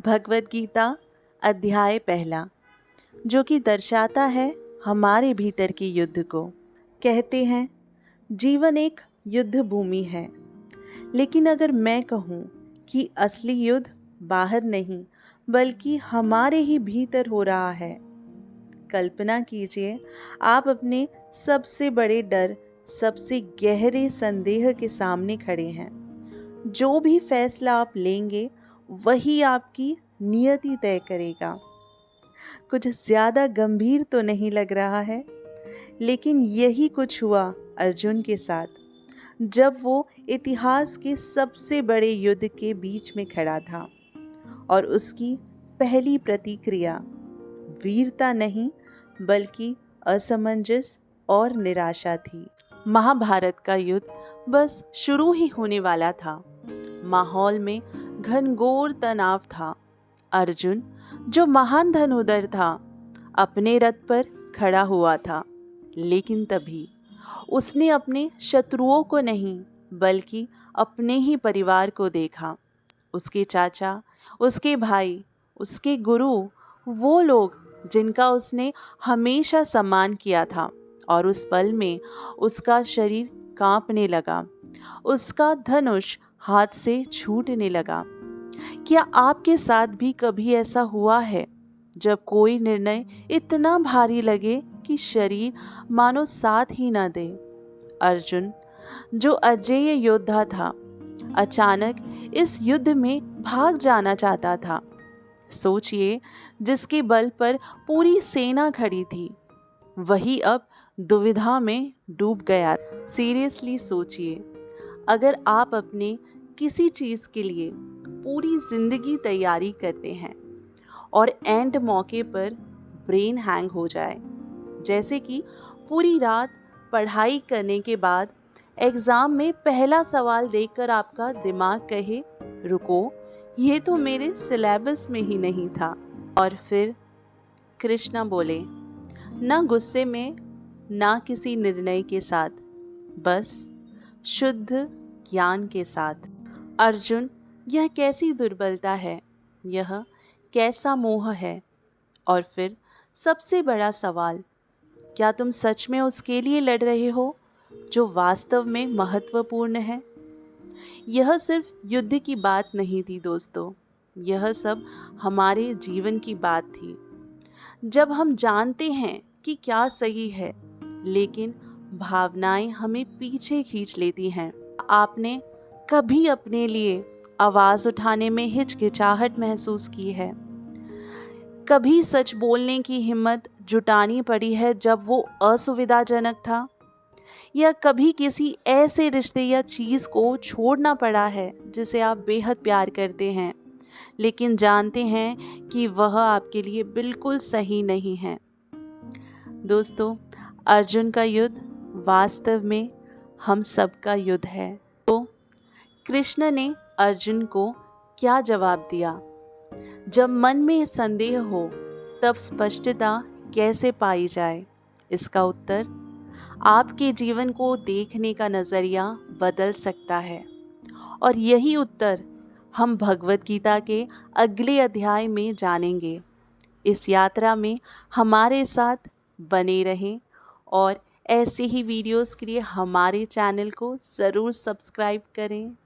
भगवत गीता अध्याय पहला, जो कि दर्शाता है हमारे भीतर के युद्ध को। कहते हैं जीवन एक युद्ध भूमि है, लेकिन अगर मैं कहूँ कि असली युद्ध बाहर नहीं बल्कि हमारे ही भीतर हो रहा है। कल्पना कीजिए, आप अपने सबसे बड़े डर, सबसे गहरे संदेह के सामने खड़े हैं। जो भी फैसला आप लेंगे वही आपकी नियति तय करेगा। कुछ ज्यादा गंभीर तो नहीं लग रहा है, लेकिन यही कुछ हुआ अर्जुन के साथ, जब वो इतिहास के सबसे बड़े युद्ध के बीच में खड़ा था और उसकी पहली प्रतिक्रिया वीरता नहीं बल्कि असमंजस और निराशा थी। महाभारत का युद्ध बस शुरू ही होने वाला था। माहौल में घनघोर तनाव था। अर्जुन, जो महान धनुर्धर था, अपने रथ पर खड़ा हुआ था, लेकिन तभी उसने अपने शत्रुओं को नहीं बल्कि अपने ही परिवार को देखा। उसके चाचा, उसके भाई, उसके गुरु, वो लोग जिनका उसने हमेशा सम्मान किया था, और उस पल में उसका शरीर कांपने लगा, उसका धनुष हाथ से छूटने लगा। क्या आपके साथ भी कभी ऐसा हुआ है, जब कोई निर्णय इतना भारी लगे कि शरीर मानो साथ ही ना दे? अर्जुन, जो अजेय योद्धा था, अचानक इस युद्ध में भाग जाना चाहता था। सोचिए, जिसके बल पर पूरी सेना खड़ी थी, वही अब दुविधा में डूब गया। सीरियसली सोचिए, अगर आप अपने किसी चीज़ के लिए पूरी जिंदगी तैयारी करते हैं और एंड मौके पर ब्रेन हैंग हो जाए, जैसे कि पूरी रात पढ़ाई करने के बाद एग्ज़ाम में पहला सवाल देखकर आपका दिमाग कहे रुको, ये तो मेरे सिलेबस में ही नहीं था। और फिर कृष्णा बोले, ना गुस्से में ना किसी निर्णय के साथ, बस शुद्ध ज्ञान के साथ। अर्जुन, यह कैसी दुर्बलता है, यह कैसा मोह है? और फिर सबसे बड़ा सवाल, क्या तुम सच में उसके लिए लड़ रहे हो जो वास्तव में महत्वपूर्ण है? यह सिर्फ युद्ध की बात नहीं थी दोस्तों, यह सब हमारे जीवन की बात थी। जब हम जानते हैं कि क्या सही है, लेकिन भावनाएं हमें पीछे खींच लेती हैं। आपने कभी अपने लिए आवाज़ उठाने में हिचकिचाहट महसूस की है? कभी सच बोलने की हिम्मत जुटानी पड़ी है जब वो असुविधाजनक था? या कभी किसी ऐसे रिश्ते या चीज़ को छोड़ना पड़ा है जिसे आप बेहद प्यार करते हैं, लेकिन जानते हैं कि वह आपके लिए बिल्कुल सही नहीं है? दोस्तों, अर्जुन का युद्ध वास्तव में हम सबका युद्ध है। तो कृष्ण ने अर्जुन को क्या जवाब दिया? जब मन में संदेह हो तब स्पष्टता कैसे पाई जाए? इसका उत्तर आपके जीवन को देखने का नज़रिया बदल सकता है, और यही उत्तर हम भगवत गीता के अगले अध्याय में जानेंगे। इस यात्रा में हमारे साथ बने रहें, और ऐसे ही वीडियोस के लिए हमारे चैनल को ज़रूर सब्सक्राइब करें।